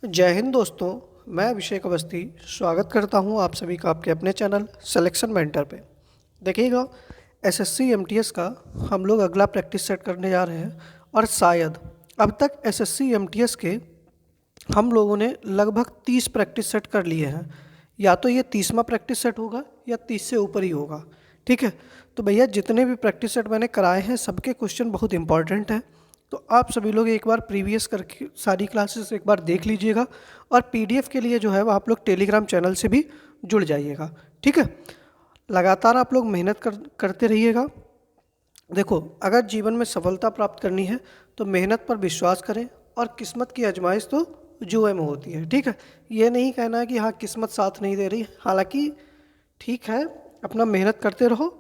जय हिंद दोस्तों। मैं अभिषेक अवस्थी स्वागत करता हूं आप सभी का आपके अपने चैनल सिलेक्शन मेंटर पे। देखिएगा, एसएससी एमटीएस का हम लोग अगला प्रैक्टिस सेट करने जा रहे हैं और शायद अब तक एसएससी एमटीएस के हम लोगों ने लगभग 30 प्रैक्टिस सेट कर लिए हैं। या तो ये 30वां प्रैक्टिस सेट होगा या 30 से ऊपर ही होगा। ठीक है, तो भैया जितने भी प्रैक्टिस सेट मैंने कराए हैं सबके क्वेश्चन बहुत इंपॉर्टेंट हैं। तो आप सभी लोग एक बार प्रीवियस करके सारी क्लासेस एक बार देख लीजिएगा और पीडीएफ के लिए जो है वो आप लोग टेलीग्राम चैनल से भी जुड़ जाइएगा। ठीक है, लगातार आप लोग मेहनत करते रहिएगा। देखो, अगर जीवन में सफलता प्राप्त करनी है तो मेहनत पर विश्वास करें और किस्मत की आजमाइश तो जुए में होती है। ठीक है, ये नहीं कहना है कि हाँ किस्मत साथ नहीं दे रही, हालांकि ठीक है, अपना मेहनत करते रहो।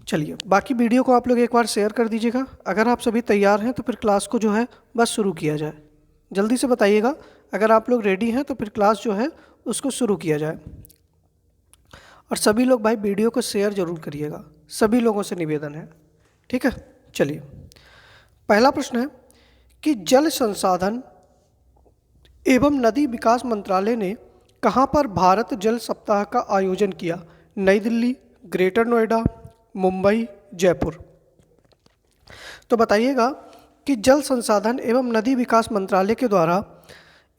चलिए, बाकी वीडियो को आप लोग एक बार शेयर कर दीजिएगा। अगर आप सभी तैयार हैं तो फिर क्लास को जो है बस शुरू किया जाए। जल्दी से बताइएगा, अगर आप लोग रेडी हैं तो फिर क्लास जो है उसको शुरू किया जाए। और सभी लोग भाई वीडियो को शेयर जरूर करिएगा, सभी लोगों से निवेदन है। ठीक है, चलिए, पहला प्रश्न है कि जल संसाधन एवं नदी विकास मंत्रालय ने कहाँ पर भारत जल सप्ताह का आयोजन किया? नई दिल्ली, ग्रेटर नोएडा, मुंबई, जयपुर। तो बताइएगा कि जल संसाधन एवं नदी विकास मंत्रालय के द्वारा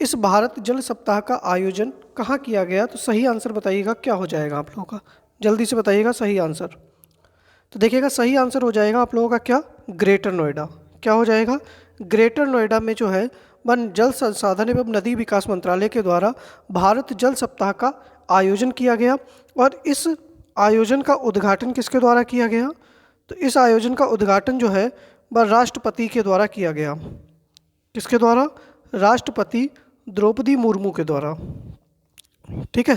इस भारत जल सप्ताह का आयोजन कहाँ किया गया? तो सही आंसर बताइएगा, क्या हो जाएगा आप लोगों का? जल्दी से बताइएगा सही आंसर। तो देखिएगा, सही आंसर हो जाएगा आप लोगों का क्या? ग्रेटर नोएडा। क्या हो जाएगा? ग्रेटर नोएडा में जो है वन जल संसाधन एवं नदी विकास मंत्रालय के द्वारा भारत जल सप्ताह का आयोजन किया गया। और इस आयोजन का उद्घाटन किसके द्वारा किया गया? तो इस आयोजन का उद्घाटन जो है वह राष्ट्रपति के द्वारा किया गया। किसके द्वारा? राष्ट्रपति द्रौपदी मुर्मू के द्वारा। ठीक है,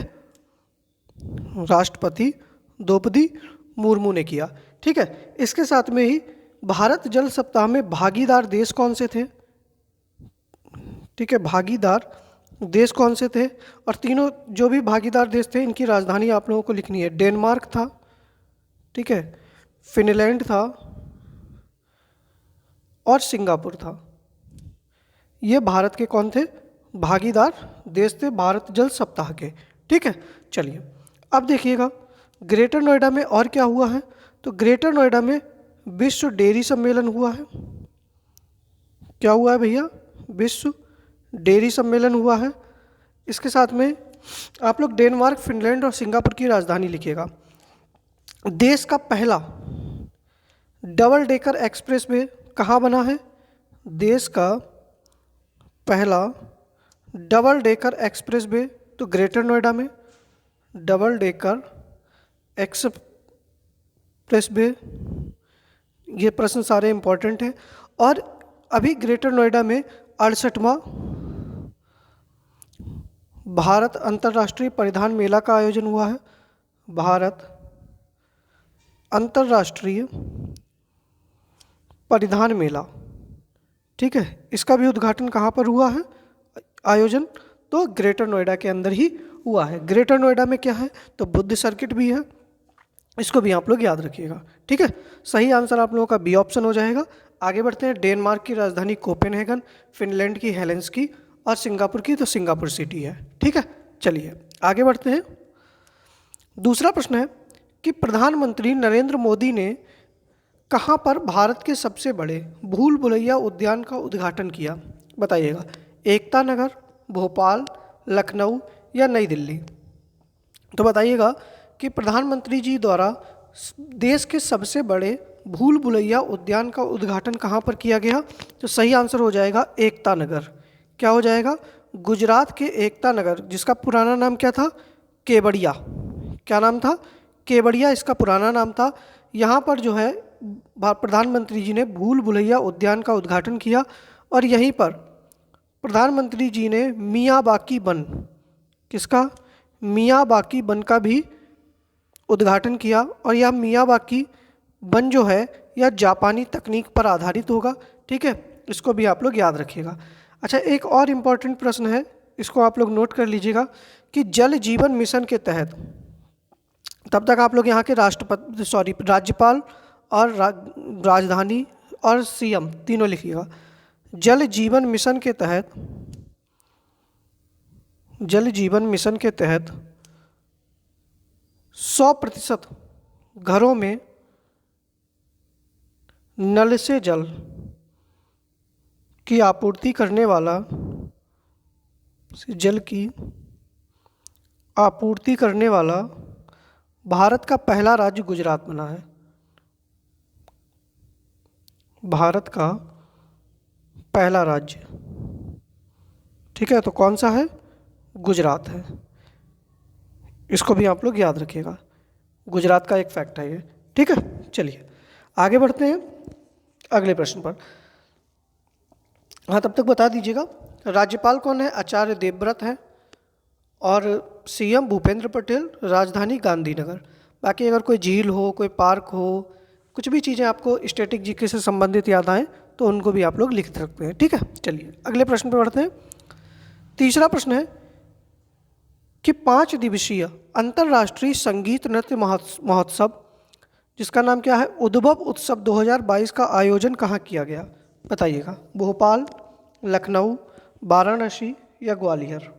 राष्ट्रपति द्रौपदी मुर्मू ने किया। ठीक है, इसके साथ में ही भारत जल सप्ताह में भागीदार देश कौन से थे? ठीक है, भागीदार देश कौन से थे? और तीनों जो भी भागीदार देश थे इनकी राजधानी आप लोगों को लिखनी है। डेनमार्क था, ठीक है, फिनलैंड था और सिंगापुर था। ये भारत के कौन थे? भागीदार देश थे भारत जल सप्ताह के। ठीक है, चलिए, अब देखिएगा ग्रेटर नोएडा में और क्या हुआ है। तो ग्रेटर नोएडा में विश्व डेयरी सम्मेलन हुआ है। क्या हुआ है भैया? विश्व डेयरी सम्मेलन हुआ है। इसके साथ में आप लोग डेनमार्क, फिनलैंड और सिंगापुर की राजधानी लिखिएगा। देश का पहला डबल डेकर एक्सप्रेस वे कहाँ बना है? देश का पहला डबल डेकर एक्सप्रेस वे तो ग्रेटर नोएडा में। डबल डेकर एक्सप्रेस वे, ये प्रश्न सारे इंपॉर्टेंट हैं। और अभी ग्रेटर नोएडा में 68वां भारत अंतर्राष्ट्रीय परिधान मेला का आयोजन हुआ है। भारत अंतर्राष्ट्रीय परिधान मेला, ठीक है, इसका भी उद्घाटन कहाँ पर हुआ है? आयोजन तो ग्रेटर नोएडा के अंदर ही हुआ है। ग्रेटर नोएडा में क्या है? तो बुद्ध सर्किट भी है, इसको भी आप लोग याद रखिएगा। ठीक है, सही आंसर आप लोगों का बी ऑप्शन हो जाएगा। आगे बढ़ते हैं। डेनमार्क की राजधानी कोपेनहेगन, फिनलैंड की हेलेंस्की और सिंगापुर की तो सिंगापुर सिटी है। ठीक है, चलिए आगे बढ़ते हैं। दूसरा प्रश्न है कि प्रधानमंत्री नरेंद्र मोदी ने कहाँ पर भारत के सबसे बड़े भूल भुलैया उद्यान का उद्घाटन किया? बताइएगा, एकता नगर, भोपाल, लखनऊ या नई दिल्ली। तो बताइएगा कि प्रधानमंत्री जी द्वारा देश के सबसे बड़े भूल भुलैया उद्यान का उद्घाटन कहाँ पर किया गया? तो सही आंसर हो जाएगा एकता नगर। क्या हो जाएगा? गुजरात के एकता नगर, जिसका पुराना नाम क्या था? केवड़िया। क्या नाम था? केवड़िया इसका पुराना नाम था। यहाँ पर जो है प्रधानमंत्री जी ने भूल भुलैया उद्यान का उद्घाटन किया और यहीं पर प्रधानमंत्री जी ने मियावाकी वन, किसका? मियावाकी वन का भी उद्घाटन किया। और यह मियावाकी वन जो है यह जापानी तकनीक पर आधारित होगा। ठीक है, इसको भी आप लोग याद रखिएगा। अच्छा, एक और इम्पॉर्टेंट प्रश्न है, इसको आप लोग नोट कर लीजिएगा कि जल जीवन मिशन के तहत, तब तक आप लोग यहाँ के राज्यपाल और राजधानी और सीएम तीनों लिखिएगा। जल जीवन मिशन के तहत जल जीवन मिशन के तहत 100% घरों में नल से जल की आपूर्ति करने वाला जल की आपूर्ति करने वाला भारत का पहला राज्य गुजरात बना है। भारत का पहला राज्य, ठीक है, तो कौन सा है? गुजरात है। इसको भी आप लोग याद रखिएगा, गुजरात का एक फैक्ट है ये, ठीक है। चलिए आगे बढ़ते हैं अगले प्रश्न पर। हाँ, तब तक बता दीजिएगा राज्यपाल कौन है? आचार्य देवव्रत है और सीएम भूपेंद्र पटेल, राजधानी गांधीनगर। बाकी अगर कोई झील हो, कोई पार्क हो, कुछ भी चीज़ें आपको स्टैटिक जीके से संबंधित याद आएँ तो उनको भी आप लोग लिख सकते हैं, ठीक है। चलिए अगले प्रश्न पर बढ़ते हैं। तीसरा प्रश्न है कि 5 दिवसीय अंतर्राष्ट्रीय संगीत नृत्य महोत्सव जिसका नाम क्या है? उद्भव उत्सव 2022 का आयोजन कहाँ किया गया? बताइएगा। भोपाल, लखनऊ, वाराणसी या ग्वालियर?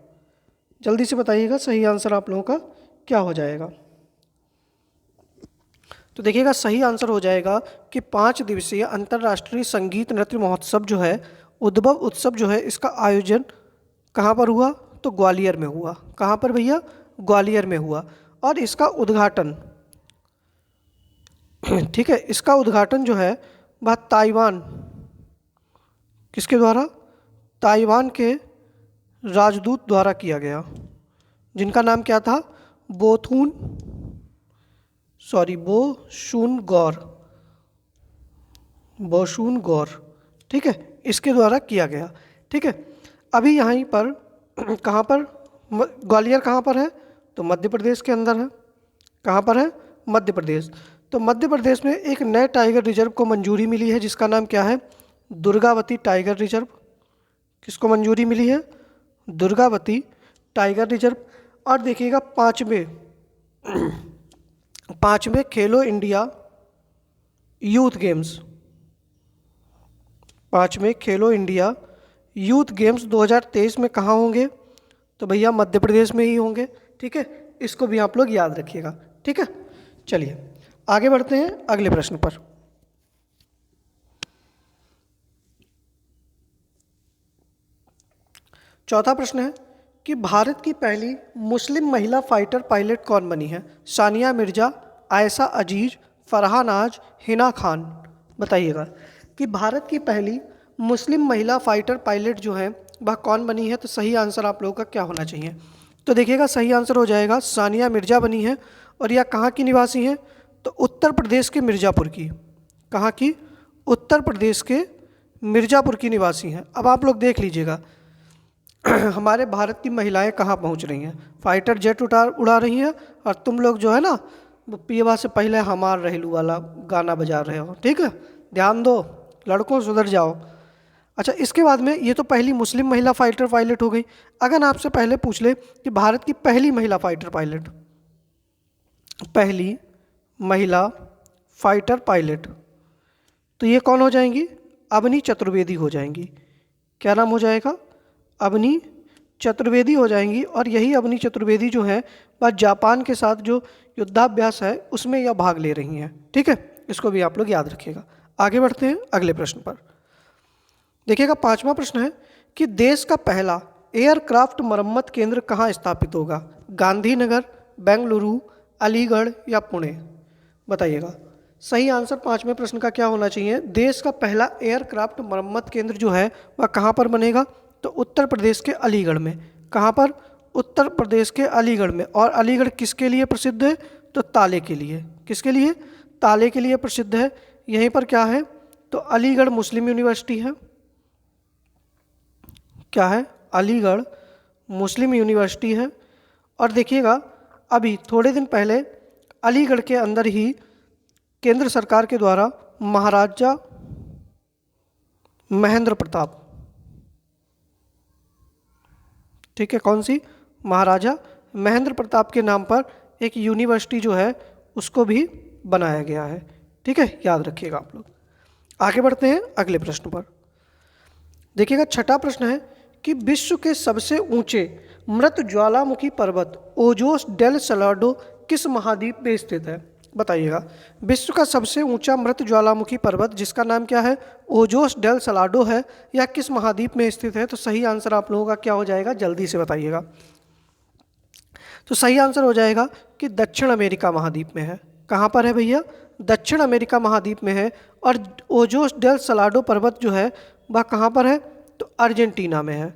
जल्दी से बताइएगा, सही आंसर आप लोगों का क्या हो जाएगा? तो देखिएगा सही आंसर हो जाएगा कि 5 दिवसीय अंतर्राष्ट्रीय संगीत नृत्य महोत्सव जो है, उद्भव उत्सव जो है, इसका आयोजन कहाँ पर हुआ? तो ग्वालियर में हुआ। कहाँ पर भैया? ग्वालियर में हुआ। और इसका उद्घाटन, ठीक है, इसका उद्घाटन जो है वह ताइवान, किसके द्वारा? ताइवान के राजदूत द्वारा किया गया, जिनका नाम क्या था? बोशून गौर, ठीक है, इसके द्वारा किया गया, ठीक है। अभी यहाँ पर कहाँ पर ग्वालियर कहाँ पर है? तो मध्य प्रदेश के अंदर है। कहाँ पर है? मध्य प्रदेश। तो मध्य प्रदेश में एक नए टाइगर रिजर्व को मंजूरी मिली है जिसका नाम क्या है? Durgavati tiger reserve. किसको मंजूरी मिली है? Durgavati tiger reserve. और देखिएगा पाँचवें खेलो इंडिया यूथ गेम्स, 5वें खेलो इंडिया यूथ गेम्स 2023 में कहाँ होंगे? तो भैया मध्य प्रदेश में ही होंगे, ठीक है। इसको भी आप लोग याद रखिएगा, ठीक है। चलिए आगे बढ़ते हैं अगले प्रश्न पर। चौथा प्रश्न है कि भारत की पहली मुस्लिम महिला फाइटर पायलट कौन बनी है? सानिया मिर्जा, आयशा अजीज, फरहान आज, हिना खान? बताइएगा कि भारत की पहली मुस्लिम महिला फाइटर पायलट जो है वह कौन बनी है? तो सही आंसर आप लोगों का क्या होना चाहिए? तो देखिएगा सही आंसर हो जाएगा सानिया मिर्जा बनी है। और यह कहाँ की निवासी हैं? तो उत्तर प्रदेश के मिर्ज़ापुर की। कहाँ की? उत्तर प्रदेश के मिर्ज़ापुर की निवासी हैं। अब आप लोग देख लीजिएगा हमारे भारत की महिलाएं कहाँ पहुँच रही हैं? फाइटर जेट उड़ा रही हैं और तुम लोग जो है ना वो पियवा से पहले हमार रहलू वाला गाना बजा रहे हो, ठीक है। ध्यान दो लड़कों, सुधर जाओ। अच्छा, इसके बाद में ये तो पहली मुस्लिम महिला फाइटर पायलट हो गई। अगर आपसे पहले पूछ ले कि भारत की पहली महिला फाइटर पायलट, पहली महिला फाइटर पायलट, तो ये कौन हो जाएंगी? अवनी चतुर्वेदी हो जाएंगी। क्या नाम हो जाएगा? अवनी चतुर्वेदी हो जाएंगी। और यही अवनी चतुर्वेदी जो है वह जापान के साथ जो युद्धाभ्यास है उसमें यह भाग ले रही हैं, ठीक है। इसको भी आप लोग याद रखिएगा। आगे बढ़ते हैं अगले प्रश्न पर। देखिएगा 5वां प्रश्न है कि देश का पहला एयरक्राफ्ट मरम्मत केंद्र कहाँ स्थापित होगा? गांधीनगर, बेंगलुरु, अलीगढ़ या पुणे? बताइएगा। सही आंसर 5वें प्रश्न का क्या होना चाहिए? देश का पहला एयरक्राफ्ट मरम्मत केंद्र जो है वह कहाँ पर बनेगा? तो उत्तर प्रदेश के अलीगढ़ में। कहाँ पर? उत्तर प्रदेश के अलीगढ़ में। और अलीगढ़ किसके लिए प्रसिद्ध है? तो ताले के लिए। किसके लिए? ताले के लिए प्रसिद्ध है। यहीं पर क्या है? तो अलीगढ़ मुस्लिम यूनिवर्सिटी है। क्या है? अलीगढ़ मुस्लिम यूनिवर्सिटी है। और देखिएगा अभी थोड़े दिन पहले अलीगढ़ के अंदर ही केंद्र सरकार के द्वारा महाराजा महेंद्र प्रताप, ठीक है, कौन सी? महाराजा महेंद्र प्रताप के नाम पर एक यूनिवर्सिटी जो है उसको भी बनाया गया है, ठीक है, याद रखिएगा आप लोग। आगे बढ़ते हैं अगले प्रश्न पर। देखिएगा 6ठा प्रश्न है कि विश्व के सबसे ऊंचे मृत ज्वालामुखी पर्वत ओजोस डेल सलाडो किस महाद्वीप में स्थित है? बताइएगा। विश्व का सबसे ऊंचा मृत ज्वालामुखी पर्वत जिसका नाम क्या है? ओजोस डेल सलाडो है, या किस महाद्वीप में स्थित है? तो सही आंसर आप लोगों का क्या हो जाएगा, जल्दी से बताइएगा। तो सही आंसर हो जाएगा कि दक्षिण अमेरिका महाद्वीप में है। कहाँ पर है भैया? दक्षिण अमेरिका महाद्वीप में है। और ओजोस डेल सलाडो पर्वत जो है वह कहाँ पर है? तो अर्जेंटीना में है।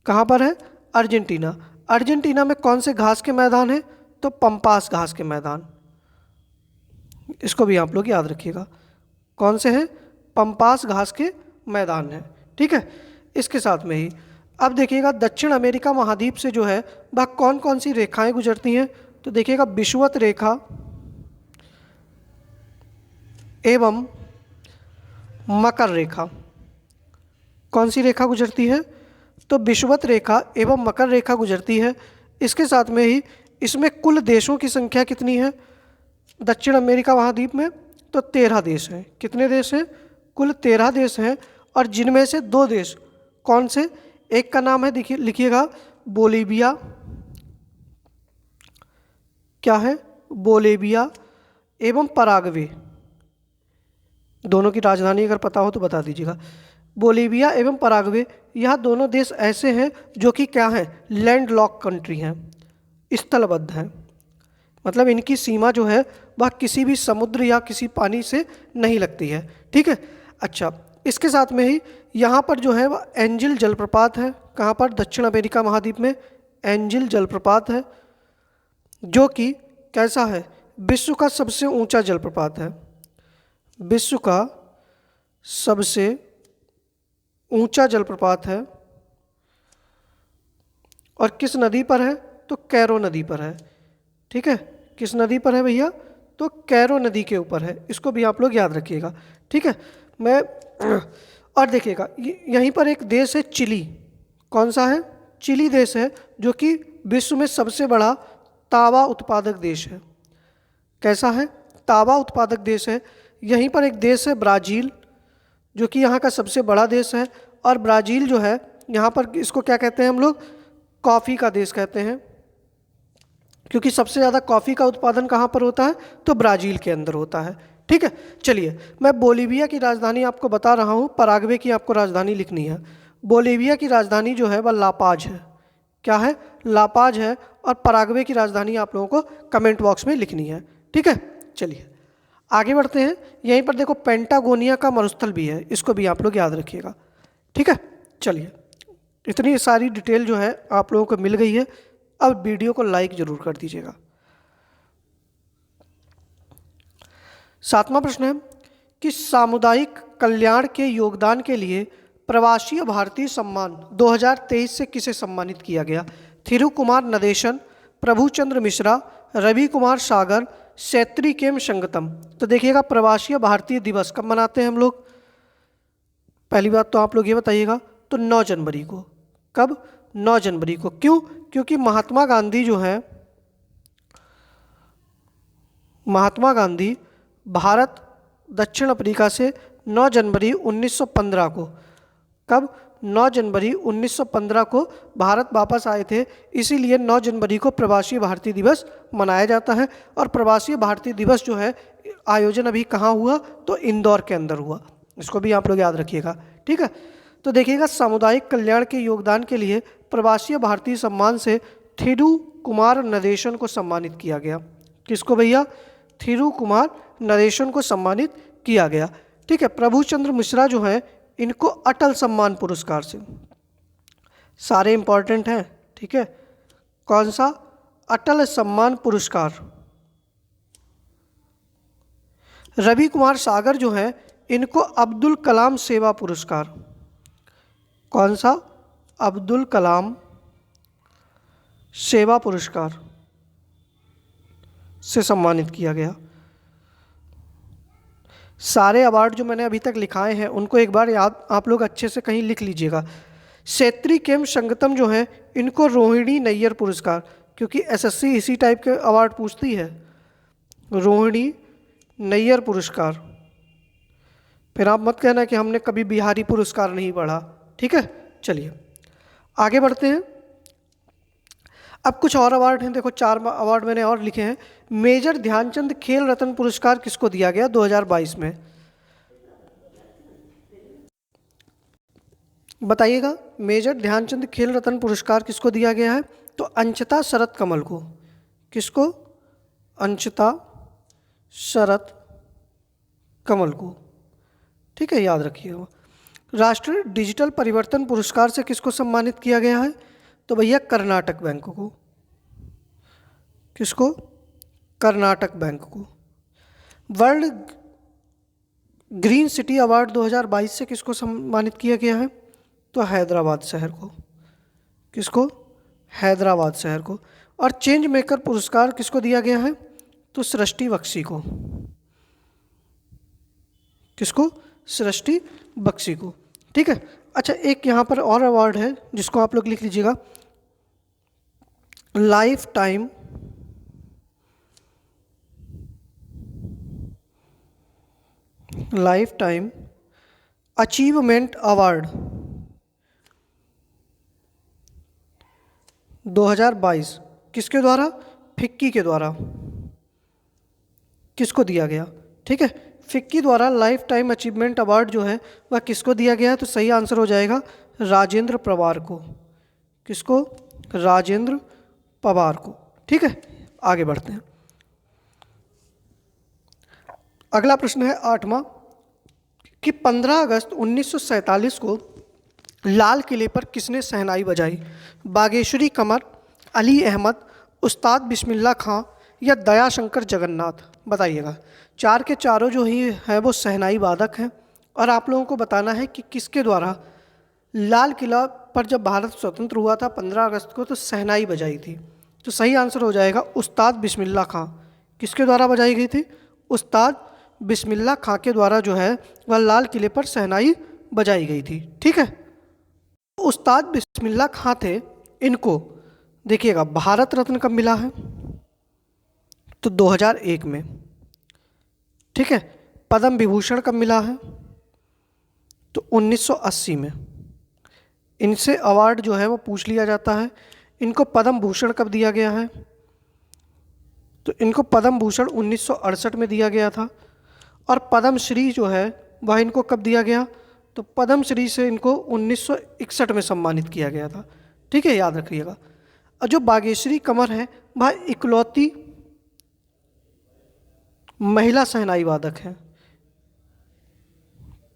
कहाँ पर है? अर्जेंटीना। अर्जेंटीना में कौन से घास के मैदान है? तो पंपास घास के मैदान। इसको भी आप लोग याद रखिएगा। कौन से हैं? पंपास घास के मैदान है। ठीक है, इसके साथ में ही अब देखिएगा दक्षिण अमेरिका महाद्वीप से जो है वह कौन कौन सी रेखाएं गुजरती हैं? तो देखिएगा विषुवत रेखा एवं मकर रेखा। कौन सी रेखा गुजरती है? तो विषुवत रेखा एवं मकर रेखा गुजरती है। इसके साथ में ही इसमें कुल देशों की संख्या कितनी है दक्षिण अमेरिका महाद्वीप में? तो 13 देश हैं। कितने देश हैं? कुल 13 देश हैं। और जिनमें से 2 देश कौन से? एक का नाम है, देखिए लिखिएगा, बोलीविया। क्या है? बोलीविया एवं पराग्वे। दोनों की राजधानी अगर पता हो तो बता दीजिएगा। बोलीविया एवं पराग्वे, यह दोनों देश ऐसे हैं जो कि क्या हैं? लैंड लॉक कंट्री हैं, स्थलबद्ध हैं। मतलब इनकी सीमा जो है वह किसी भी समुद्र या किसी पानी से नहीं लगती है। ठीक है, अच्छा, इसके साथ में ही यहाँ पर जो है वह एंजिल जलप्रपात है। कहाँ पर? दक्षिण अमेरिका महाद्वीप में एंजिल जलप्रपात है, जो कि कैसा है? विश्व का सबसे ऊंचा जलप्रपात है। विश्व का सबसे ऊंचा जलप्रपात है। और किस नदी पर है? तो कैरो नदी पर है। ठीक है, किस नदी पर है भैया? तो कैरो नदी के ऊपर है। इसको भी आप लोग याद रखिएगा। ठीक है, और देखिएगा यहीं पर एक देश है चिली। कौन सा है? चिली देश है, जो कि विश्व में सबसे बड़ा तांबा उत्पादक देश है। कैसा है? तांबा उत्पादक देश है। यहीं पर एक देश है ब्राज़ील, जो कि यहाँ का सबसे बड़ा देश है। और ब्राज़ील जो है यहाँ पर इसको क्या कहते हैं हम लोग? कॉफ़ी का देश कहते हैं, क्योंकि सबसे ज़्यादा कॉफ़ी का उत्पादन कहाँ पर होता है? तो ब्राज़ील के अंदर होता है। ठीक है, चलिए मैं बोलीविया की राजधानी आपको बता रहा हूँ, पराग्वे की आपको राजधानी लिखनी है। बोलीविया की राजधानी जो है वह लापाज है। क्या है? लापाज है। और पराग्वे की राजधानी आप लोगों को कमेंट बॉक्स में लिखनी है। ठीक है, चलिए आगे बढ़ते हैं। यहीं पर देखो पेंटागोनिया का मरुस्थल भी है, इसको भी आप लोग याद रखिएगा। ठीक है, चलिए इतनी सारी डिटेल जो है आप लोगों को मिल गई है। अब वीडियो को लाइक जरूर कर दीजिएगा। 7वां प्रश्न है कि सामुदायिक कल्याण के योगदान के लिए प्रवासी भारतीय सम्मान 2023 से किसे सम्मानित किया गया? थिरु कुमार नदेशन, प्रभुचंद्र मिश्रा, रवि कुमार सागर, सैत्री केम संगतम। तो देखिएगा प्रवासी भारतीय दिवस कब मनाते हैं हम लोग? पहली बात तो आप लोग ये बताइएगा, तो 9 जनवरी को। कब? 9 जनवरी को। क्यों? क्योंकि महात्मा गांधी जो है, महात्मा गांधी भारत दक्षिण अफ्रीका से 9 जनवरी 1915 को, कब? 9 जनवरी 1915 को भारत वापस आए थे। इसीलिए 9 जनवरी को प्रवासी भारतीय दिवस मनाया जाता है। और प्रवासी भारतीय दिवस जो है आयोजन अभी कहाँ हुआ? तो इंदौर के अंदर हुआ। इसको भी आप लोग याद रखिएगा। ठीक है, तो देखिएगा सामुदायिक कल्याण के योगदान के लिए प्रवासी भारतीय सम्मान से थिरु कुमार नदेशन को सम्मानित किया गया। किसको भैया? थिरु कुमार नदेशन को सम्मानित किया गया। ठीक है, प्रभुचंद्र मिश्रा जो हैं इनको अटल सम्मान पुरस्कार से, सारे इंपॉर्टेंट हैं। ठीक है, कौन सा? अटल सम्मान पुरस्कार। रवि कुमार सागर जो हैं इनको अब्दुल कलाम सेवा पुरस्कार। कौन सा? अब्दुल कलाम सेवा पुरस्कार से सम्मानित किया गया। सारे अवार्ड जो मैंने अभी तक लिखाए हैं उनको एक बार याद आप लोग अच्छे से कहीं लिख लीजिएगा। सैत्री केम संगतम जो है इनको रोहिणी नैयर पुरस्कार, क्योंकि एसएससी इसी टाइप के अवार्ड पूछती है। रोहिणी नैयर पुरस्कार। फिर आप मत कहना कि हमने कभी बिहारी पुरस्कार नहीं पढ़ा। ठीक है, चलिए आगे बढ़ते हैं। अब कुछ और अवार्ड हैं, देखो 4 अवार्ड मैंने और लिखे हैं। मेजर ध्यानचंद खेल रत्न पुरस्कार किसको दिया गया 2022 में, बताइएगा। मेजर ध्यानचंद खेल रत्न पुरस्कार किसको दिया गया है, तो अंशिता शरत कमल को। किसको, अंशिता शरत कमल को, ठीक है, याद रखिएगा। राष्ट्रीय डिजिटल परिवर्तन पुरस्कार से किसको सम्मानित किया गया है, तो भैया कर्नाटक बैंक को। किसको, कर्नाटक बैंक को। वर्ल्ड ग्रीन सिटी अवार्ड 2022 से किसको सम्मानित किया गया है, तो हैदराबाद शहर को। किसको, हैदराबाद शहर को। और चेंज मेकर पुरस्कार किसको दिया गया है, तो सृष्टि बख्शी को। किसको, सृष्टि बख्शी को, ठीक है। अच्छा, एक यहाँ पर और अवार्ड है जिसको आप लोग लिख लीजिएगा, लाइफ टाइम अचीवमेंट अवार्ड 2022 किसके द्वारा, फिक्की के द्वारा। किसको दिया गया, ठीक है, फिक्की द्वारा लाइफ टाइम अचीवमेंट अवार्ड जो है वह किसको दिया गया है, तो सही आंसर हो जाएगा राजेंद्र पवार को। किसको, राजेंद्र पवार को, ठीक है। आगे बढ़ते हैं। अगला प्रश्न है 8वां कि 15 अगस्त 1947 को लाल किले पर किसने शहनाई बजाई, बागेश्वरी कमर, अली अहमद, उस्ताद बिस्मिल्लाह खां या दयाशंकर जगन्नाथ, बताइएगा। 4 के चारों जो ही हैं वो शहनाई वादक हैं और आप लोगों को बताना है कि किसके द्वारा लाल किला पर जब भारत स्वतंत्र हुआ था 15 अगस्त को तो शहनाई बजाई थी। तो सही आंसर हो जाएगा उस्ताद बिस्मिल्लाह खां। किसके द्वारा बजाई गई थी, उस्ताद बिस्मिल्लाह खां के द्वारा जो है वह लाल किले पर शहनाई बजाई गई थी, ठीक है। उस्ताद बिस्मिल्लाह खां थे, इनको देखिएगा भारत रत्न कब मिला है, तो 2001 में, ठीक है। पद्म विभूषण कब मिला है, तो 1980 में। इनसे अवार्ड जो है वो पूछ लिया जाता है। इनको पद्म भूषण कब दिया गया है, तो इनको पद्म भूषण 1968 में दिया गया था। और पद्म श्री जो है वह इनको कब दिया गया, तो पद्म श्री से इनको 1961 में सम्मानित किया गया था, ठीक है, याद रखिएगा। और जो बागेश्वरी कमर है वह इकलौती महिला शहनाई वादक है,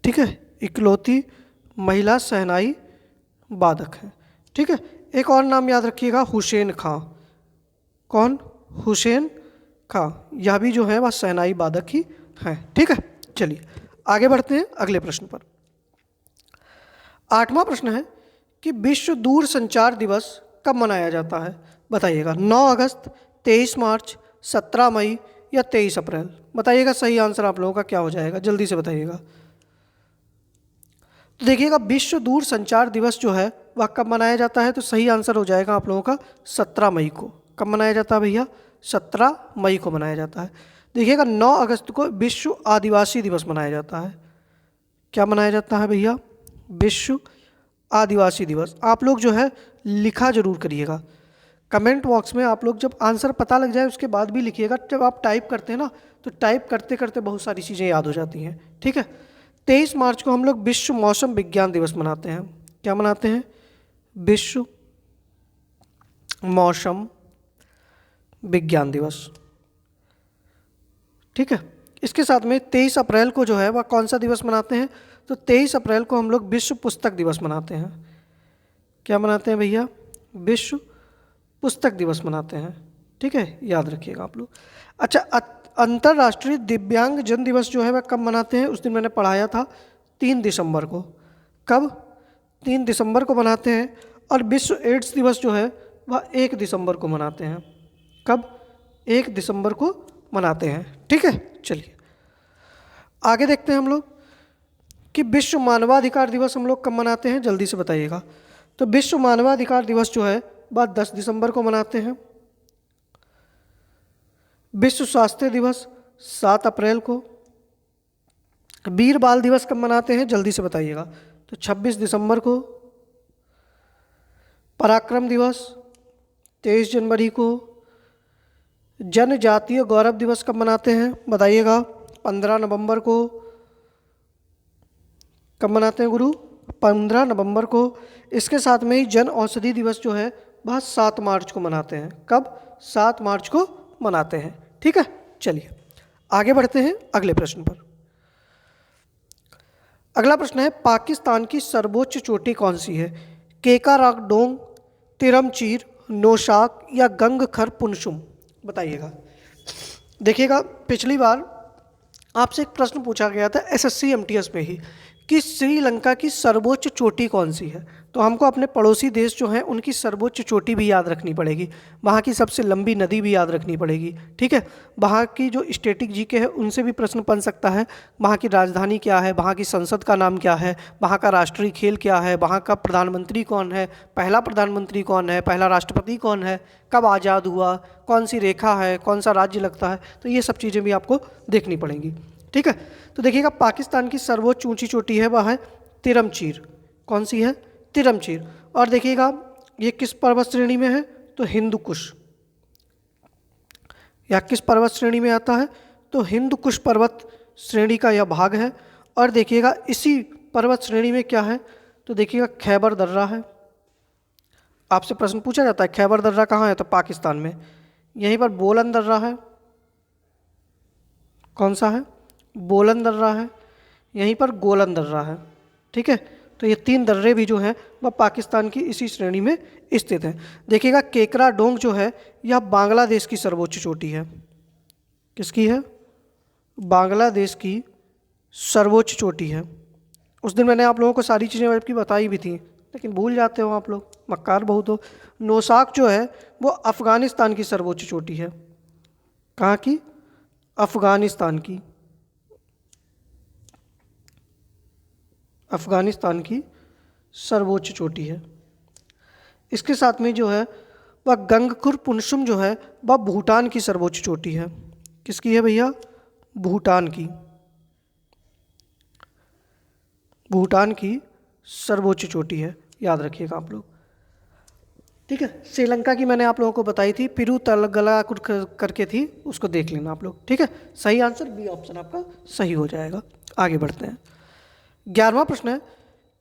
ठीक है, इकलौती महिला शहनाई वादक है, ठीक है। एक और नाम याद रखिएगा, हुसैन खां। कौन, हुसैन खां, यह भी जो है वह शहनाई वादक ही हैं, ठीक है। चलिए आगे बढ़ते हैं अगले प्रश्न पर। 8वां प्रश्न है कि विश्व दूर संचार दिवस कब मनाया जाता है, बताइएगा। 9 अगस्त, 23 मार्च, 17 मई या 23 अप्रैल, बताइएगा। सही आंसर आप लोगों का क्या हो जाएगा, जल्दी से बताइएगा। तो देखिएगा विश्व दूर संचार दिवस जो है वह कब मनाया जाता है, तो सही आंसर हो जाएगा आप लोगों का 17 मई को। कब मनाया जाता है भैया, 17 मई को मनाया जाता है। देखिएगा 9 अगस्त को विश्व आदिवासी दिवस मनाया जाता है। क्या मनाया जाता है भैया, विश्व आदिवासी दिवस। आप लोग जो है लिखा जरूर करिएगा कमेंट बॉक्स में। आप लोग जब आंसर पता लग जाए उसके बाद भी लिखिएगा। जब आप टाइप करते हैं ना तो टाइप करते करते बहुत सारी चीज़ें याद हो जाती हैं, ठीक है। 23 मार्च को हम लोग विश्व मौसम विज्ञान दिवस मनाते हैं। क्या मनाते हैं, विश्व मौसम विज्ञान दिवस, ठीक है। इसके साथ में 23 अप्रैल को जो है वह कौन सा दिवस मनाते हैं, तो 23 अप्रैल को हम लोग विश्व पुस्तक दिवस मनाते हैं। क्या मनाते हैं भैया, विश्व पुस्तक दिवस मनाते हैं, ठीक है, याद रखिएगा आप लोग। अच्छा, अंतर्राष्ट्रीय दिव्यांग जन दिवस जो है वह कब मनाते हैं, उस दिन मैंने पढ़ाया था 3 दिसंबर को। कब, 3 दिसंबर को मनाते हैं। और विश्व एड्स दिवस जो है वह 1 दिसंबर को मनाते हैं। कब, 1 दिसंबर को मनाते हैं, ठीक है। चलिए आगे देखते हैं हम लोग कि विश्व मानवाधिकार दिवस हम लोग कब मनाते हैं, जल्दी से बताइएगा। तो विश्व मानवाधिकार दिवस जो है वह 10 दिसंबर को मनाते हैं। विश्व स्वास्थ्य दिवस 7 अप्रैल को। वीर बाल दिवस कब मनाते हैं, जल्दी से बताइएगा। तो 26 दिसंबर को। पराक्रम दिवस 23 जनवरी को। जनजातीय गौरव दिवस कब मनाते हैं बताइएगा? 15 नवंबर को। कब मनाते हैं गुरु? 15 नवंबर को। इसके साथ में ही जन औषधि दिवस जो है वह 7 मार्च को मनाते हैं। कब? 7 मार्च को मनाते हैं। ठीक है, चलिए आगे बढ़ते हैं अगले प्रश्न पर। अगला प्रश्न है, पाकिस्तान की सर्वोच्च चोटी कौन सी है? केकाराडोंग, तिरमचीर, नौशाक या गंगखर पुनशुम? बताइएगा। देखिएगा, पिछली बार आपसे एक प्रश्न पूछा गया था एसएससी एमटीएस में ही कि श्रीलंका की सर्वोच्च चोटी कौन सी है। तो हमको अपने पड़ोसी देश जो हैं उनकी सर्वोच्च चोटी भी याद रखनी पड़ेगी, वहाँ की सबसे लंबी नदी भी याद रखनी पड़ेगी। ठीक है, वहाँ की जो स्टैटिक जीके है उनसे भी प्रश्न बन सकता है। वहाँ की राजधानी क्या है, वहाँ की संसद का नाम क्या है, वहाँ का राष्ट्रीय खेल क्या है, वहाँ का प्रधानमंत्री कौन है, पहला प्रधानमंत्री कौन है, पहला राष्ट्रपति कौन है, कब आज़ाद हुआ, कौन सी रेखा है, कौन सा राज्य लगता है। तो ये सब चीज़ें भी आपको देखनी पड़ेंगी। ठीक है, तो देखिएगा, पाकिस्तान की सर्वोच्च ऊंची चोटी है वह है तिरमचीर। कौन सी है? तिरमचीर। और देखिएगा, ये किस पर्वत श्रेणी में है? तो हिंदू कुश। या किस पर्वत श्रेणी में आता है? तो हिंदू कुश पर्वत श्रेणी का यह भाग है। और देखिएगा, इसी पर्वत श्रेणी में क्या है? तो देखिएगा, खैबर दर्रा है। आपसे प्रश्न पूछा जाता है खैबर दर्रा कहाँ है? तो पाकिस्तान में। यहीं पर बोलन दर्रा है। कौन सा है? बोलन दर्रा है। यहीं पर गोलन दर्रा है। ठीक है, तो ये 3 दर्रे भी जो हैं वह पाकिस्तान की इसी श्रेणी में स्थित हैं। देखिएगा, केकराडोंग जो है यह बांग्लादेश की सर्वोच्च चोटी है। किसकी है? बांग्लादेश की सर्वोच्च चोटी है। उस दिन मैंने आप लोगों को सारी चीज़ें आपकी बताई भी थी, लेकिन भूल जाते हो आप लोग, मक्कार बहुत हो। नौशाक जो है वो अफ़गानिस्तान की सर्वोच्च चोटी है। कहाँ की? अफ़गानिस्तान की। अफ़गानिस्तान की सर्वोच्च चोटी है। इसके साथ में जो है वह गंगखुर पुनशुम जो है वह भूटान की सर्वोच्च चोटी है। किसकी है भैया? भूटान की। भूटान की सर्वोच्च चोटी है, याद रखिएगा आप लोग। ठीक है, श्रीलंका की मैंने आप लोगों को बताई थी, पिरू तलगलाकुर करके थी, उसको देख लेना आप लोग। ठीक है, सही आंसर बी ऑप्शन आपका सही हो जाएगा। आगे बढ़ते हैं। 11वां प्रश्न है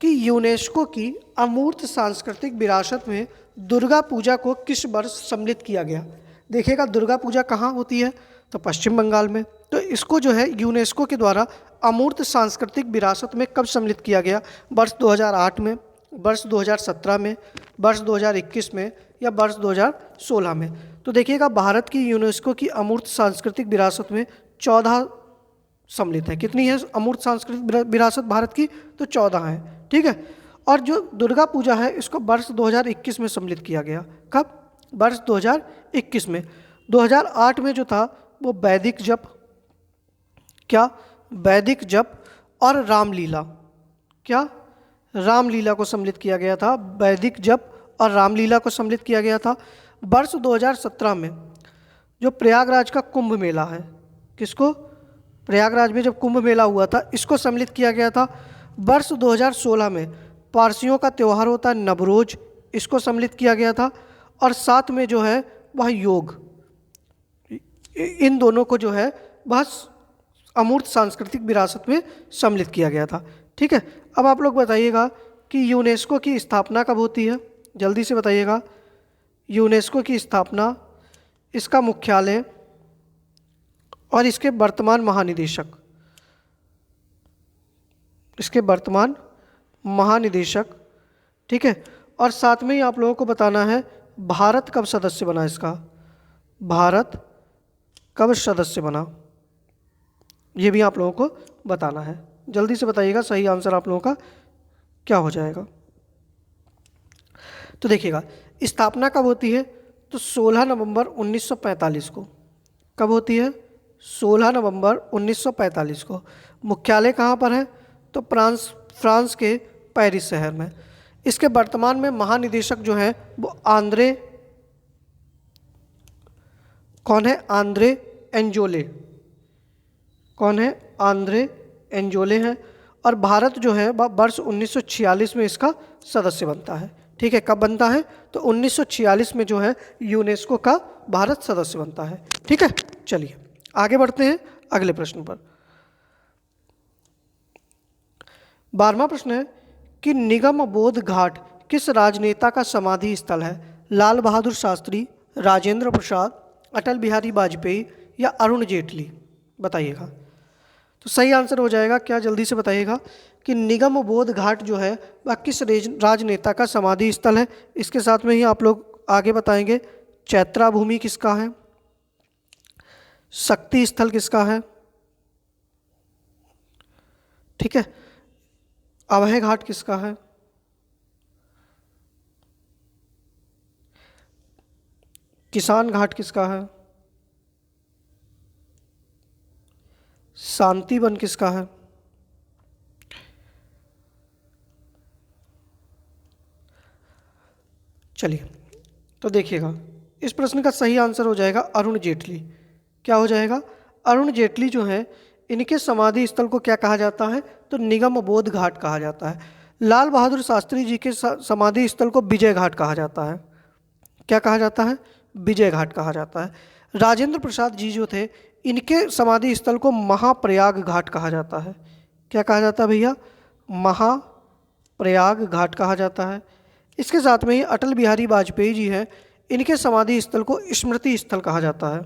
कि यूनेस्को की अमूर्त सांस्कृतिक विरासत में दुर्गा पूजा को किस वर्ष सम्मिलित किया गया? देखिएगा, दुर्गा पूजा कहाँ होती है? तो पश्चिम बंगाल में। तो इसको जो है यूनेस्को के द्वारा अमूर्त सांस्कृतिक विरासत में कब सम्मिलित किया गया? वर्ष 2008 में, वर्ष 2017 में, वर्ष 2021 में या वर्ष 2016 में? तो देखिएगा, भारत की यूनेस्को की अमूर्त सांस्कृतिक विरासत में 14 सम्मिलित है। कितनी है अमूर्त सांस्कृतिक विरासत भारत की? तो 14 है। ठीक है, और जो दुर्गा पूजा है इसको वर्ष 2021 में सम्मिलित किया गया। कब? वर्ष 2021 में। 2008 में जो था वो वैदिक जप, क्या? वैदिक जप और रामलीला। क्या? रामलीला को सम्मिलित किया गया था। वैदिक जप और रामलीला को सम्मिलित किया गया था। वर्ष 2017 में जो प्रयागराज का कुंभ मेला है, किसको? प्रयागराज में जब कुंभ मेला हुआ था इसको सम्मिलित किया गया था। वर्ष 2016 में पारसियों का त्यौहार होता है नवरोज, इसको सम्मिलित किया गया था। और साथ में जो है वह योग, इन दोनों को जो है वह अमूर्त सांस्कृतिक विरासत में सम्मिलित किया गया था। ठीक है, अब आप लोग बताइएगा कि यूनेस्को की स्थापना कब होती है? जल्दी से बताइएगा। यूनेस्को की स्थापना, इसका मुख्यालय और इसके वर्तमान महानिदेशक, इसके वर्तमान महानिदेशक। ठीक है, और साथ में ही आप लोगों को बताना है भारत कब सदस्य बना इसका। भारत कब सदस्य बना, ये भी आप लोगों को बताना है। जल्दी से बताइएगा, सही आंसर आप लोगों का क्या हो जाएगा। तो देखिएगा, स्थापना कब होती है? तो 16 नवंबर 1945 को। कब होती है? 16 नवंबर 1945 को। मुख्यालय कहाँ पर है? तो फ्रांस के पेरिस शहर में। इसके वर्तमान में महानिदेशक जो हैं वो आंद्रे, कौन है? आंद्रे एंजोले। कौन है? आंद्रे एंजोले हैं। और भारत जो है वह वर्ष 1946 में इसका सदस्य बनता है। ठीक है, कब बनता है? तो 1946 में जो है यूनेस्को का भारत सदस्य बनता है। ठीक है, चलिए आगे बढ़ते हैं अगले प्रश्न पर। 12वां प्रश्न है कि निगम बोध घाट किस राजनेता का समाधि स्थल है? लाल बहादुर शास्त्री, राजेंद्र प्रसाद, अटल बिहारी वाजपेयी या अरुण जेटली? बताइएगा। तो सही आंसर हो जाएगा क्या, जल्दी से बताइएगा, कि निगम बोध घाट जो है वह किस राजनेता का समाधि स्थल है। इसके साथ में ही आप लोग आगे बताएंगे चैत्रा भूमि किसका है, शक्ति स्थल किसका है, ठीक है, अभय घाट किसका है, किसान घाट किसका है, शांति वन किसका है? चलिए तो देखिएगा, इस प्रश्न का सही आंसर हो जाएगा अरुण जेटली। क्या हो जाएगा? अरुण जेटली जो है इनके समाधि स्थल को क्या कहा जाता है? तो निगम बोध घाट कहा जाता है। लाल बहादुर शास्त्री जी के समाधि स्थल को विजय घाट कहा जाता है। क्या कहा जाता है? विजय घाट कहा जाता है। राजेंद्र प्रसाद जी जो थे इनके समाधि स्थल को महाप्रयाग घाट कहा जाता है। क्या कहा जाता है भैया? महाप्रयाग घाट कहा जाता है। इसके साथ में ही अटल बिहारी वाजपेयी जी हैं, इनके समाधि स्थल को स्मृति स्थल कहा जाता है।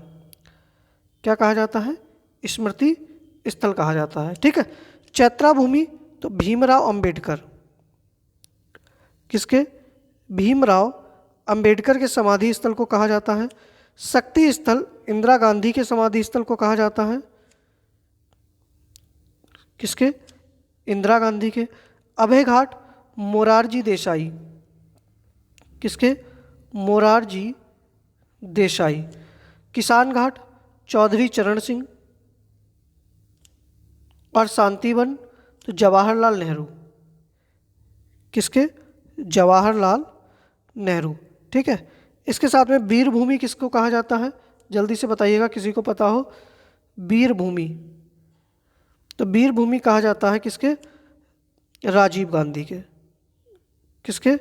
क्या कहा जाता है? स्मृति स्थल कहा जाता है। ठीक है, चैत्रा भूमि तो भीमराव अंबेडकर, किसके? भीमराव अंबेडकर के समाधि स्थल को कहा जाता है। शक्ति स्थल इंदिरा गांधी के समाधि स्थल को कहा जाता है। किसके? इंदिरा गांधी के। अभय घाट मोरारजी देसाई, किसके? मोरारजी देसाई। किसान घाट चौधरी चरण सिंह। और शांतिवन तो जवाहरलाल नेहरू, किसके? जवाहरलाल नेहरू। ठीक है, इसके साथ में वीर भूमि किसको कहा जाता है? जल्दी से बताइएगा, किसी को पता हो। वीर भूमि तो वीर भूमि कहा जाता है किसके? राजीव गांधी के। किसके?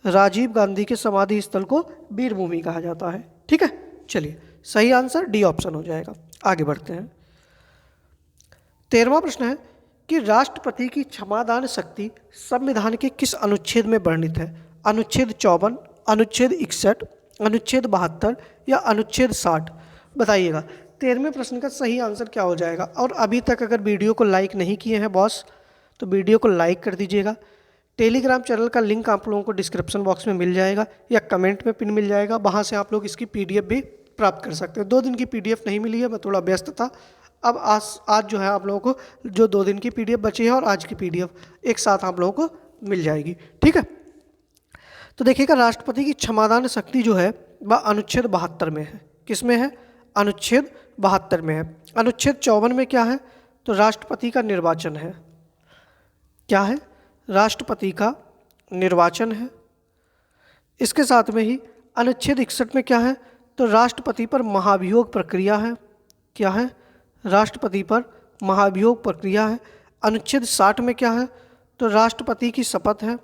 राजीव गांधी के समाधि स्थल को वीर भूमि कहा जाता है। ठीक है, चलिए सही आंसर डी ऑप्शन हो जाएगा। आगे बढ़ते हैं। 13वां प्रश्न है कि राष्ट्रपति की क्षमादान शक्ति संविधान के किस अनुच्छेद में वर्णित है? अनुच्छेद 54, अनुच्छेद 61, अनुच्छेद 72 या अनुच्छेद 60? बताइएगा। 13वें प्रश्न का सही आंसर क्या हो जाएगा? और अभी तक अगर वीडियो को लाइक नहीं किए हैं बॉस तो वीडियो को लाइक कर दीजिएगा। टेलीग्राम चैनल का लिंक आप लोगों को डिस्क्रिप्शन बॉक्स में मिल जाएगा या कमेंट में पिन मिल जाएगा, वहाँ से आप लोग इसकी PDF भी प्राप्त कर सकते हैं। 2 दिन की PDF नहीं मिली है, मैं थोड़ा व्यस्त था। अब आज जो है आप लोगों को जो 2 दिन की PDF बची है और आज की PDF एक साथ आप लोगों को मिल जाएगी। ठीक है, तो देखिएगा राष्ट्रपति की क्षमादान शक्ति जो है वह अनुच्छेद 72 में है। किस में है? अनुच्छेद 72 में है। अनुच्छेद 54 में क्या है? तो राष्ट्रपति का निर्वाचन है। क्या है? राष्ट्रपति का निर्वाचन है। इसके साथ में ही अनुच्छेद 61 में क्या है? तो राष्ट्रपति पर महाभियोग प्रक्रिया है। क्या है? राष्ट्रपति पर महाभियोग प्रक्रिया है। अनुच्छेद 60 में क्या है? तो राष्ट्रपति की शपथ है।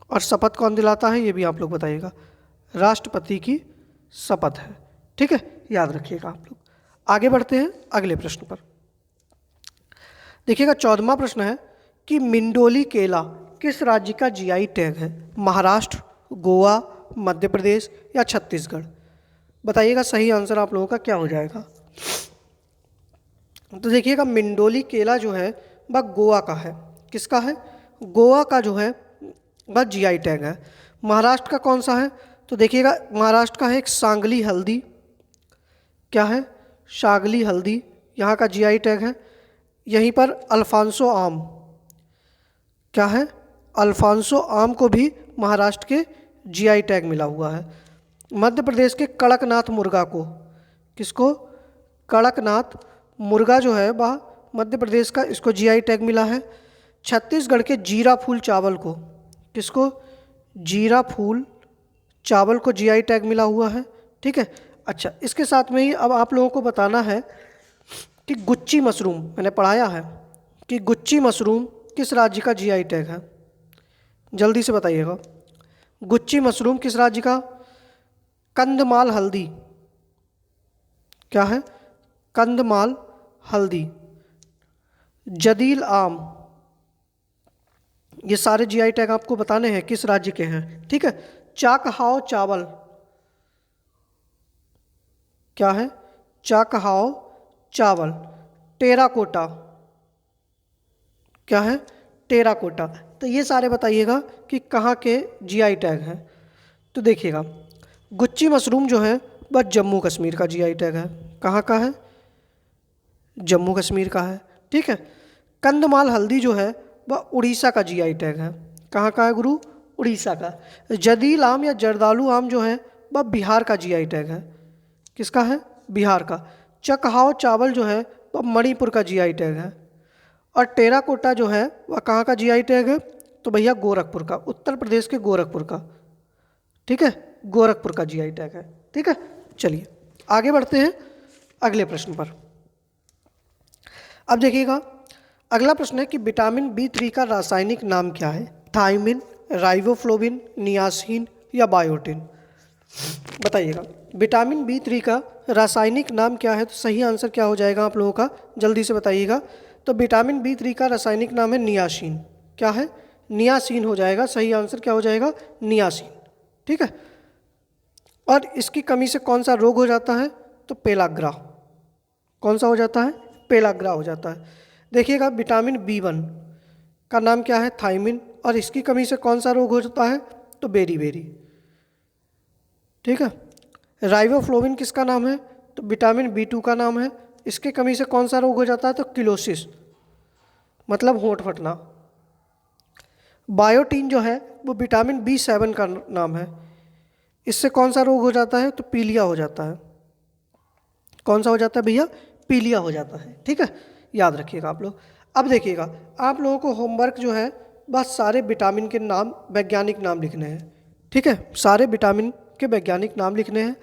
और शपथ कौन दिलाता है ये भी आप लोग बताइएगा। राष्ट्रपति की शपथ है। ठीक है, याद रखिएगा आप लोग। आगे बढ़ते हैं अगले प्रश्न पर। देखिएगा 14वां प्रश्न है कि मिंडोली केला किस राज्य का GI टैग है? महाराष्ट्र, गोवा, मध्य प्रदेश या छत्तीसगढ़? बताइएगा सही आंसर आप लोगों का क्या हो जाएगा। तो देखिएगा मिंडोली केला जो है वह गोवा का है। किसका है? गोवा का जो है वह GI टैग है। महाराष्ट्र का कौन सा है? तो देखिएगा महाराष्ट्र का है एक सांगली हल्दी। क्या है? सांगली हल्दी यहाँ का GI टैग है। यहीं पर अल्फांसो आम, क्या है? अल्फांसो आम को भी महाराष्ट्र के GI टैग मिला हुआ है। मध्य प्रदेश के कड़कनाथ मुर्गा को, किसको? कड़कनाथ मुर्गा जो है वह मध्य प्रदेश का, इसको GI टैग मिला है। छत्तीसगढ़ के जीरा फूल चावल को, किसको? जीरा फूल चावल को GI टैग मिला हुआ है। ठीक है, अच्छा इसके साथ में ही अब आप लोगों को बताना है कि गुच्ची मशरूम, मैंने पढ़ाया है कि गुच्ची मशरूम किस राज्य का GI टैग है? जल्दी से बताइएगा। गुच्ची मशरूम किस राज्य का? कंदमाल हल्दी, क्या है? कंदमाल हल्दी। जदील आम, ये सारे जीआई टैग आपको बताने हैं किस राज्य के हैं, ठीक है। चाकहाओ चावल, क्या है? चाकहाओ चावल। टेराकोटा, क्या है? टेराकोटा। तो ये सारे बताइएगा कि कहाँ के जीआई टैग हैं। तो देखिएगा, गुच्ची मशरूम जो है वह जम्मू कश्मीर का जीआई टैग है। कहाँ का है? जम्मू कश्मीर का है, ठीक है। कंदमाल हल्दी जो है वह उड़ीसा का जीआई टैग है। कहाँ का है गुरु? उड़ीसा का। जदील आम या जर्दालू आम जो है वह बिहार का जीआई टैग है। किसका है? बिहार का। चकहाओ चावल जो है वह मणिपुर का जीआई टैग है। और टेराकोटा जो है वह कहाँ का जीआई टैग है? तो भैया गोरखपुर का, उत्तर प्रदेश के गोरखपुर का, ठीक है। गोरखपुर का जीआई टैग है, ठीक है। चलिए आगे बढ़ते हैं अगले प्रश्न पर। अब देखिएगा, अगला प्रश्न है कि विटामिन B3 का रासायनिक नाम क्या है? थायमिन, राइबोफ्लोविन, नियासिन या बायोटिन? बताइएगा, विटामिन B3 का रासायनिक नाम क्या है? तो सही आंसर क्या हो जाएगा आप लोगों का? जल्दी से बताइएगा। तो विटामिन B3 का रासायनिक नाम है नियासिन। क्या है? नियासिन हो जाएगा। सही आंसर क्या हो जाएगा? नियासिन, ठीक है। और इसकी कमी से कौन सा रोग हो जाता है? तो पेलाग्रा। कौन सा हो जाता है? पेलाग्रा हो जाता है। देखिएगा, विटामिन B1 का नाम क्या है? थायमिन। और इसकी कमी से कौन सा रोग हो जाता है? तो बेरी, ठीक है। राइबोफ्लोविन किसका नाम है? तो विटामिन B2 का नाम है। इसके कमी से कौन सा रोग हो जाता है? तो किलोसिस, मतलब होंठ फटना। बायोटीन जो है वो विटामिन B7 का नाम है। इससे कौन सा रोग हो जाता है? तो पीलिया हो जाता है। कौन सा हो जाता है भैया? पीलिया हो जाता है, ठीक है। याद रखिएगा आप लोग। अब देखिएगा, आप लोगों को होमवर्क जो है बस सारे विटामिन के नाम, वैज्ञानिक नाम लिखने हैं, ठीक है। सारे विटामिन के वैज्ञानिक नाम लिखने हैं।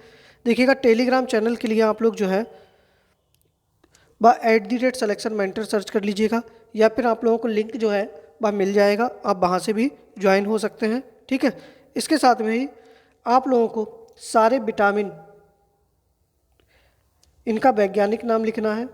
देखिएगा, टेलीग्राम चैनल के लिए आप लोग जो है वह @selection mentor सर्च कर लीजिएगा, या फिर आप लोगों को लिंक जो है वह मिल जाएगा, आप वहाँ से भी ज्वाइन हो सकते हैं, ठीक है। इसके साथ में ही आप लोगों को सारे विटामिन, इनका वैज्ञानिक नाम लिखना है।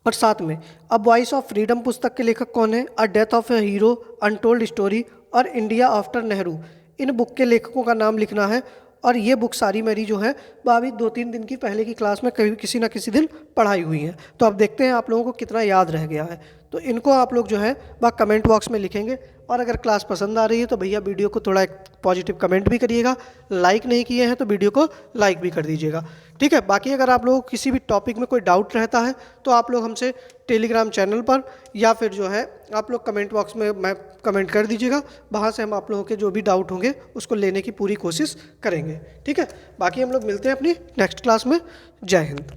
और साथ में अ वॉइस ऑफ फ्रीडम पुस्तक के लेखक कौन है? A death of a hero, untold story और इंडिया आफ्टर नेहरू, इन बुक के लेखकों का नाम लिखना है। और ये बुक सारी मेरी जो है वह अभी 2-3 दिन की पहले की क्लास में कभी किसी ना किसी दिन पढ़ाई हुई है। तो अब देखते हैं आप लोगों को कितना याद रह गया है। तो इनको आप लोग जो है वह कमेंट बॉक्स में लिखेंगे। और अगर क्लास पसंद आ रही है तो भैया वीडियो को थोड़ा एक पॉजिटिव कमेंट भी करिएगा। लाइक नहीं किए हैं तो वीडियो को लाइक भी कर दीजिएगा, ठीक है। बाकी अगर आप लोगों को किसी भी टॉपिक में कोई डाउट रहता है तो आप लोग हमसे टेलीग्राम चैनल पर या फिर जो है आप लोग कमेंट बॉक्स में मैं कमेंट कर दीजिएगा। वहाँ से हम आप लोगों के जो भी डाउट होंगे उसको लेने की पूरी कोशिश करेंगे, ठीक है। बाकी हम लोग मिलते हैं अपनी नेक्स्ट क्लास में। जय हिंद।